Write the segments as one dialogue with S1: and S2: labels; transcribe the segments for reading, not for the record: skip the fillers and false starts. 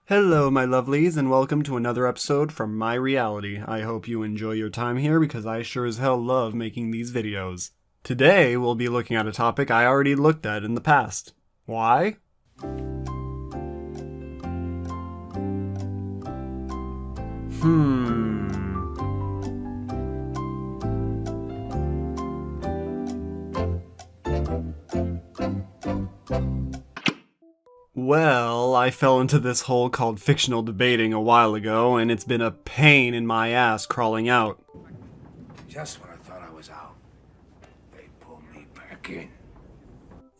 S1: Hello, my lovelies, and welcome to another episode from my reality. I hope you enjoy your time here because I sure as hell love making these videos. Today, we'll be looking at a topic I already looked at in the past. Why? Well, I fell into this hole called fictional debating a while ago, and it's been a pain in my ass crawling out.
S2: Just when I thought I was out, they pulled me back in.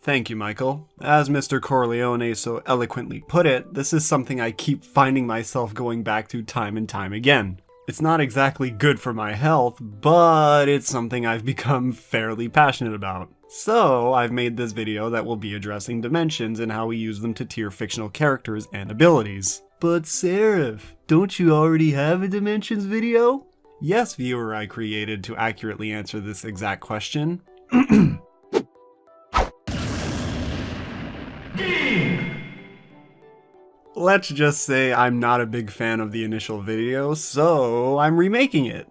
S1: Thank you, Michael. As Mr. Corleone so eloquently put it, this is something I keep finding myself going back to time and time again. It's not exactly good for my health, but it's something I've become fairly passionate about. So, I've made this video that will be addressing dimensions and how we use them to tier fictional characters and abilities. But Seraph, don't you already have a dimensions video? Yes, viewer, I created to accurately answer this exact question. Let's just say I'm not a big fan of the initial video, so I'm remaking it.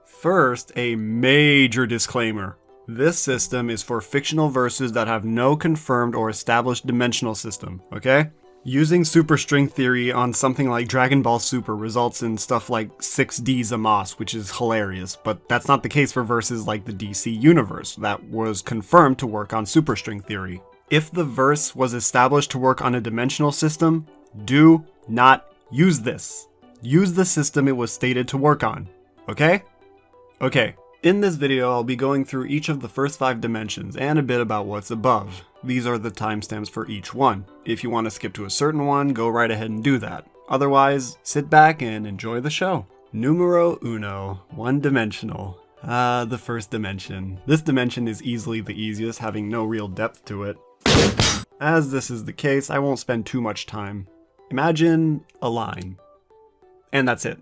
S1: First, a major disclaimer. This system is for fictional verses that have no confirmed or established dimensional system, okay? Using superstring theory on something like Dragon Ball Super results in stuff like 6D Zamasu, which is hilarious, but that's not the case for verses like the DC Universe, that was confirmed to work on superstring theory. If the verse was established to work on a dimensional system, do not use this. Use the system it was stated to work on, okay? Okay. In this video, I'll be going through each of the first 5 dimensions and a bit about what's above. These are the timestamps for each one. If you want to skip to a certain one, go right ahead and do that. Otherwise, sit back and enjoy the show. Numero uno, one-dimensional. The first dimension. This dimension is easily the easiest, having no real depth to it. As this is the case, I won't spend too much time. Imagine a line. And that's it.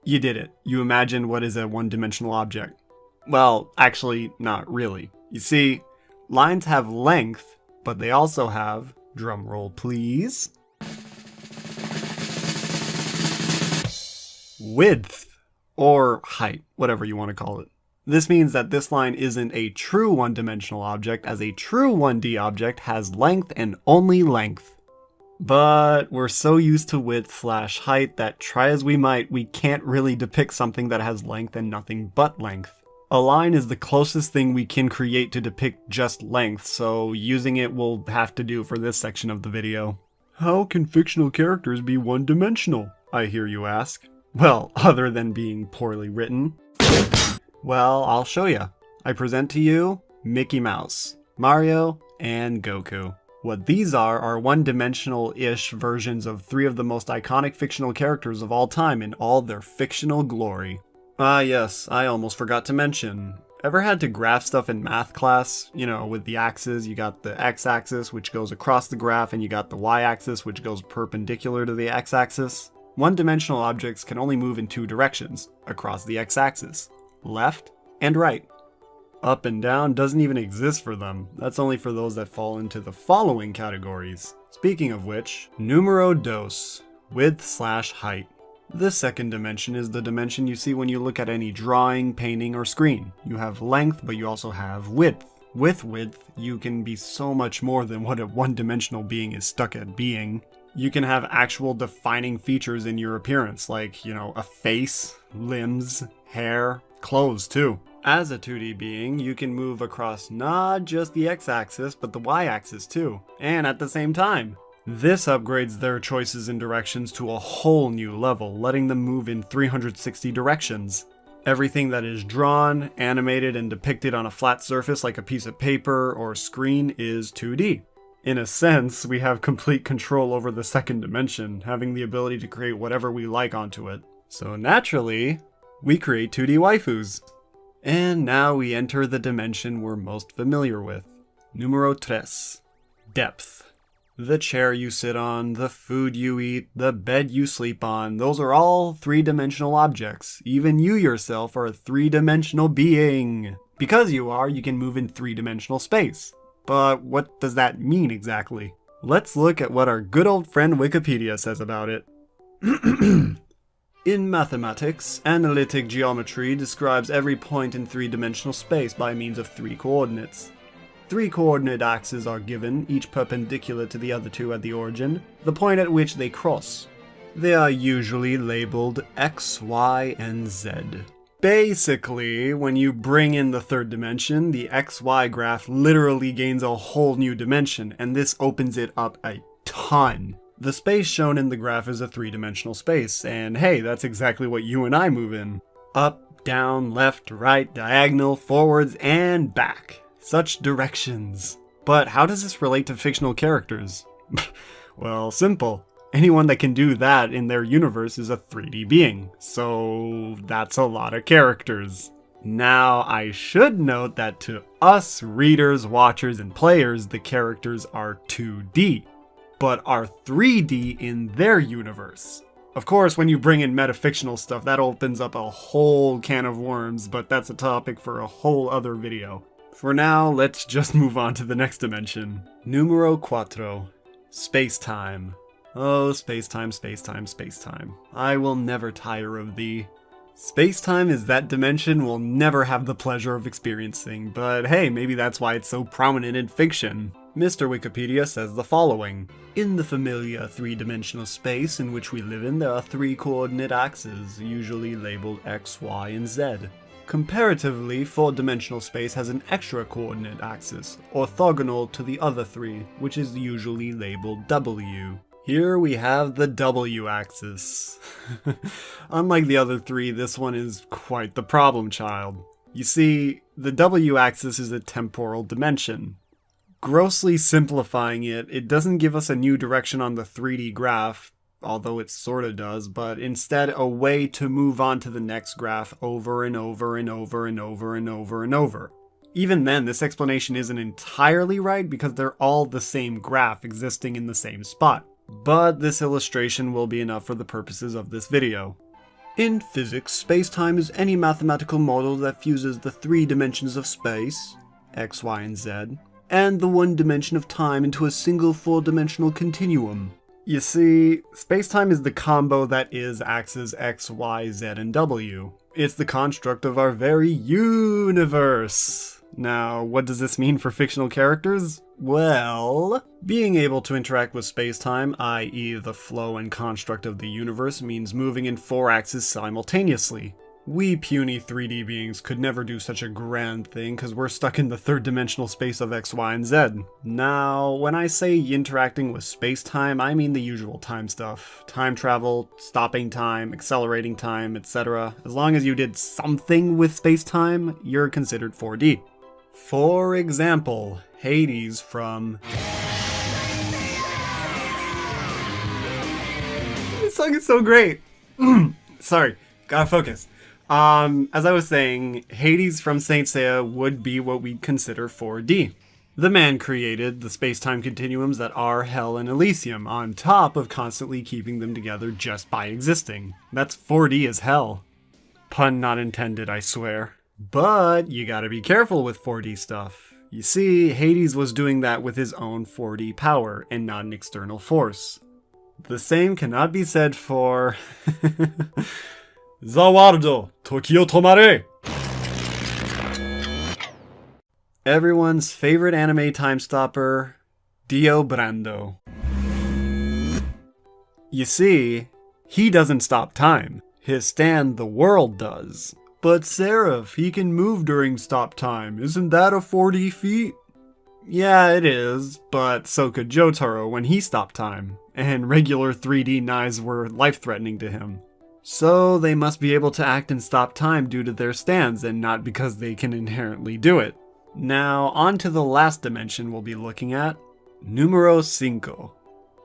S1: You did it. You imagined what is a one-dimensional object. Well, actually, not really. You see, lines have length, but they also have, drumroll please, width, or height, whatever you want to call it. This means that this line isn't a true one-dimensional object, as a true 1D object has length and only length. But we're so used to width/height that try as we might, we can't really depict something that has length and nothing but length. A line is the closest thing we can create to depict just length, so using it will have to do for this section of the video. How can fictional characters be one-dimensional, I hear you ask? Well, other than being poorly written. Well, I'll show you. I present to you Mickey Mouse, Mario, and Goku. What these are one-dimensional-ish versions of 3 of the most iconic fictional characters of all time in all their fictional glory. Ah yes, I almost forgot to mention. Ever had to graph stuff in math class? You know, with the axes, you got the x-axis, which goes across the graph, and you got the y-axis, which goes perpendicular to the x-axis. One-dimensional objects can only move in 2 directions, across the x-axis. Left and right. Up and down doesn't even exist for them. That's only for those that fall into the following categories. Speaking of which, numero dos, width/height. The second dimension is the dimension you see when you look at any drawing, painting, or screen. You have length, but you also have width. With width, you can be so much more than what a one-dimensional being is stuck at being. You can have actual defining features in your appearance, like, a face, limbs, hair, clothes too. As a 2D being, you can move across not just the x-axis, but the y-axis too, and at the same time. This upgrades their choices and directions to a whole new level, letting them move in 360 directions. Everything that is drawn, animated, and depicted on a flat surface like a piece of paper or screen is 2D. In a sense, we have complete control over the second dimension, having the ability to create whatever we like onto it. So naturally, we create 2D waifus. And now we enter the dimension we're most familiar with. Numero tres. Depth. The chair you sit on, the food you eat, the bed you sleep on, those are all 3-dimensional objects. Even you yourself are a 3-dimensional being. Because you are, you can move in 3-dimensional space. But what does that mean exactly? Let's look at what our good old friend Wikipedia says about it. In mathematics, analytic geometry describes every point in three-dimensional space by means of three coordinates. Three coordinate axes are given, each perpendicular to the other two at the origin, the point at which they cross. They are usually labeled X, Y, and Z. Basically, when you bring in the third dimension, the XY graph literally gains a whole new dimension, and this opens it up a ton. The space shown in the graph is a three-dimensional space, and hey, that's exactly what you and I move in. Up, down, left, right, diagonal, forwards, and back. Such directions. But how does this relate to fictional characters? Well, simple. Anyone that can do that in their universe is a 3D being, so that's a lot of characters. Now, I should note that to us readers, watchers, and players, the characters are 2D, but are 3D in their universe. Of course, when you bring in metafictional stuff, that opens up a whole can of worms, but that's a topic for a whole other video. For now, let's just move on to the next dimension. Numero 4. Space-time. Oh, space-time, space-time, space-time. I will never tire of thee. Space-time is that dimension we'll never have the pleasure of experiencing, but hey, maybe that's why it's so prominent in fiction. Mr. Wikipedia says the following. In the familiar three-dimensional space in which we live in, there are three coordinate axes, usually labeled X, Y, and Z. Comparatively, four-dimensional space has an extra coordinate axis, orthogonal to the other three, which is usually labeled W. Here we have the W-axis. Unlike the other three, this one is quite the problem child. You see, the W-axis is a temporal dimension. Grossly simplifying it, it doesn't give us a new direction on the 3D graph, although it sorta does, but instead a way to move on to the next graph over and over and over and over and over and over. Even then, this explanation isn't entirely right because they're all the same graph existing in the same spot. But this illustration will be enough for the purposes of this video. In physics, space-time is any mathematical model that fuses the three dimensions of space, X, Y, and Z, and the one dimension of time into a single four-dimensional continuum. You see, space-time is the combo that is axes X, Y, Z, and W. It's the construct of our very universe. Now, what does this mean for fictional characters? Well, being able to interact with space-time, i.e. the flow and construct of the universe, means moving in four axes simultaneously. We puny 3D beings could never do such a grand thing because we're stuck in the third dimensional space of X, Y, and Z. Now, when I say interacting with space-time, I mean the usual time stuff. Time travel, stopping time, accelerating time, etc. As long as you did something with space-time, you're considered 4D. For example, Hades from... This song is so great! Sorry, gotta focus. As I was saying, Hades from Saint Seiya would be what we'd consider 4D. The man created the space-time continuums that are Hell and Elysium, on top of constantly keeping them together just by existing. That's 4D as hell. Pun not intended, I swear. But you gotta be careful with 4D stuff. You see, Hades was doing that with his own 4D power, and not an external force. The same cannot be said for... Zawardo, Tokyo Tomare! Everyone's favorite anime time stopper, Dio Brando. You see, he doesn't stop time. His stand, the world, does. But Seraph, he can move during stop time. Isn't that a 4D feat? Yeah, it is, but so could Jotaro when he stopped time, and regular 3D knives were life-threatening to him. So they must be able to act and stop time due to their stands and not because they can inherently do it. Now, on to the last dimension we'll be looking at, Numero 5,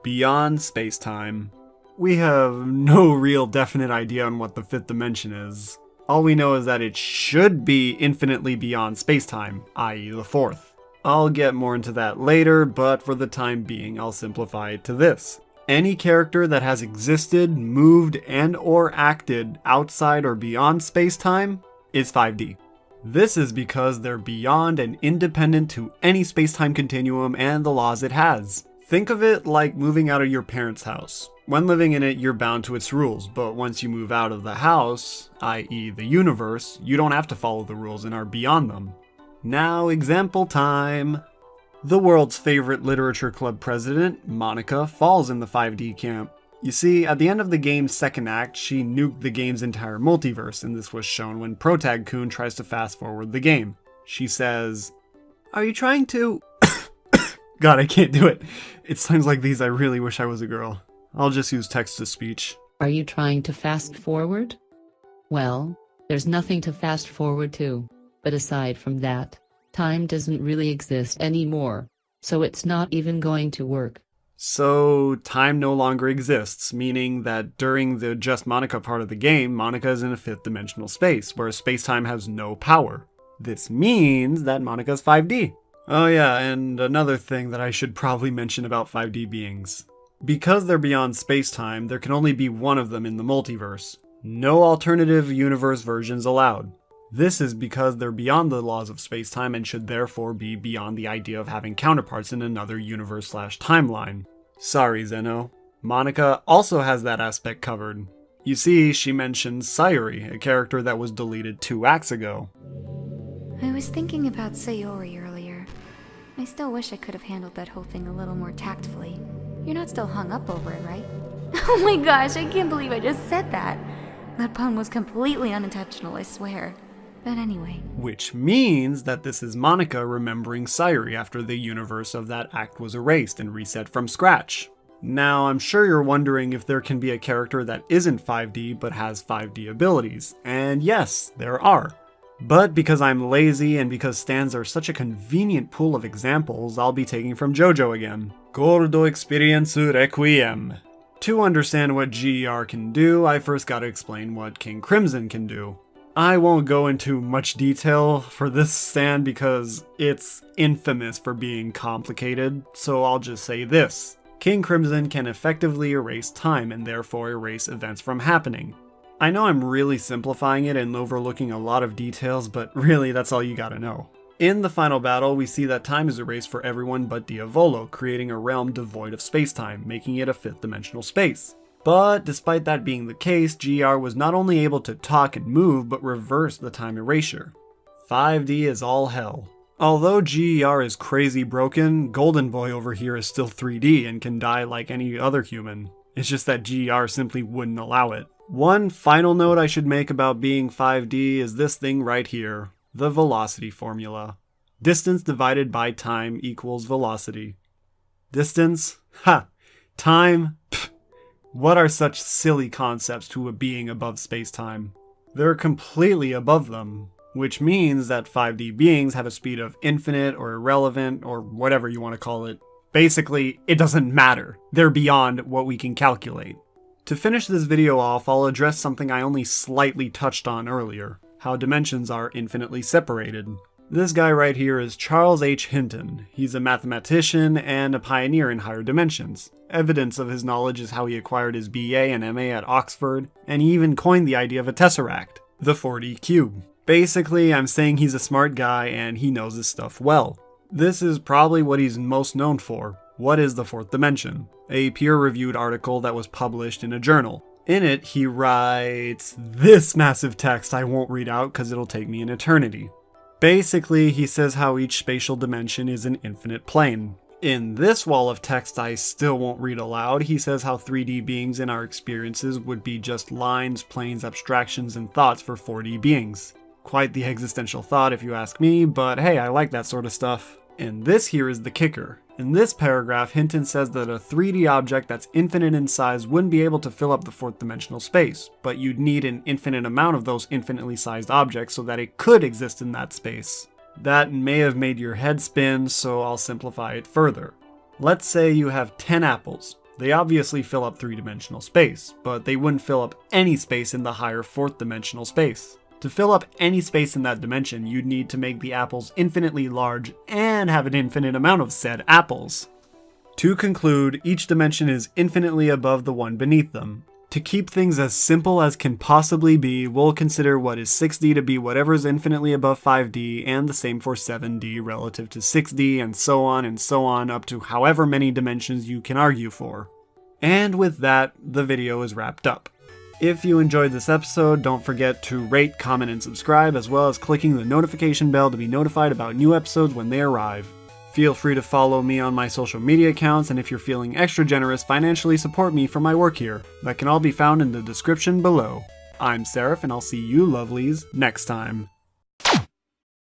S1: Beyond Space-Time. We have no real definite idea on what the fifth dimension is. All we know is that it should be infinitely beyond space-time, i.e. the fourth. I'll get more into that later, but for the time being, I'll simplify it to this. Any character that has existed, moved, and or acted outside or beyond space-time is 5D. This is because they're beyond and independent to any space-time continuum and the laws it has. Think of it like moving out of your parents' house. When living in it, you're bound to its rules, but once you move out of the house, i.e. the universe, you don't have to follow the rules and are beyond them. Now, example time! The world's favorite literature club president, Monica, falls in the 5D camp. You see, at the end of the game's second act, she nuked the game's entire multiverse, and this was shown when Protag-kun tries to fast forward the game. She says, "Are you trying to..." God, I can't do it. It's times like these I really wish I was a girl. I'll just use text-to-speech.
S3: Are you trying to fast forward? Well, there's nothing to fast forward to. But aside from that, time doesn't really exist anymore. So it's not even going to work.
S1: So, time no longer exists, meaning that during the Just Monica part of the game, Monica is in a 5th dimensional space, where space-time has no power. This means that Monica's 5D. Oh yeah, and another thing that I should probably mention about 5D beings. Because they're beyond space-time, there can only be one of them in the multiverse. No alternative universe versions allowed. This is because they're beyond the laws of space-time and should therefore be beyond the idea of having counterparts in another universe/timeline. Sorry, Zeno. Monica also has that aspect covered. You see, she mentions Sayori, a character that was deleted 2 acts ago.
S4: I was thinking about Sayori earlier. I still wish I could have handled that whole thing a little more tactfully. You're not still hung up over it, right? Oh my gosh, I can't believe I just said that. That pun was completely unintentional, I swear. But anyway.
S1: Which means that this is Monica remembering Sayori after the universe of that act was erased and reset from scratch. Now, I'm sure you're wondering if there can be a character that isn't 5D but has 5D abilities. And yes, there are. But because I'm lazy and because stands are such a convenient pool of examples, I'll be taking from JoJo again. Gordo experienzu requiem. To understand what GER can do, I first gotta explain what King Crimson can do. I won't go into much detail for this stand because it's infamous for being complicated, so I'll just say this. King Crimson can effectively erase time and therefore erase events from happening. I know I'm really simplifying it and overlooking a lot of details, but really that's all you gotta know. In the final battle, we see that time is erased for everyone but Diavolo, creating a realm devoid of space-time, making it a 5th dimensional space. But despite that being the case, GR was not only able to talk and move, but reverse the time erasure. 5D is all hell. Although GER is crazy broken, Golden Boy over here is still 3D and can die like any other human. It's just that GER simply wouldn't allow it. One final note I should make about being 5D is this thing right here, the velocity formula. Distance divided by time equals velocity. Distance? Ha! Time? Pfft. What are such silly concepts to a being above space-time? They're completely above them, which means that 5D beings have a speed of infinite or irrelevant or whatever you want to call it. Basically, it doesn't matter. They're beyond what we can calculate. To finish this video off, I'll address something I only slightly touched on earlier, how dimensions are infinitely separated. This guy right here is Charles H. Hinton. He's a mathematician and a pioneer in higher dimensions. Evidence of his knowledge is how he acquired his BA and MA at Oxford, and he even coined the idea of a tesseract, the 4D cube. Basically, I'm saying he's a smart guy and he knows his stuff well. This is probably what he's most known for. What is the 4th dimension? A peer-reviewed article that was published in a journal. In it, he writes this massive text I won't read out because it'll take me an eternity. Basically, he says how each spatial dimension is an infinite plane. In this wall of text I still won't read aloud, he says how 3D beings in our experiences would be just lines, planes, abstractions, and thoughts for 4D beings. Quite the existential thought if you ask me, but hey, I like that sort of stuff. And this here is the kicker. In this paragraph, Hinton says that a 3D object that's infinite in size wouldn't be able to fill up the 4th dimensional space, but you'd need an infinite amount of those infinitely sized objects so that it could exist in that space. That may have made your head spin, so I'll simplify it further. Let's say you have 10 apples. They obviously fill up 3-dimensional space, but they wouldn't fill up any space in the higher 4th dimensional space. To fill up any space in that dimension, you'd need to make the apples infinitely large and have an infinite amount of said apples. To conclude, each dimension is infinitely above the one beneath them. To keep things as simple as can possibly be, we'll consider what is 6D to be whatever is infinitely above 5D, and the same for 7D relative to 6D, and so on up to however many dimensions you can argue for. And with that, the video is wrapped up. If you enjoyed this episode, don't forget to rate, comment, and subscribe, as well as clicking the notification bell to be notified about new episodes when they arrive. Feel free to follow me on my social media accounts, and if you're feeling extra generous, financially support me for my work here. That can all be found in the description below. I'm Seraph, and I'll see you lovelies next time.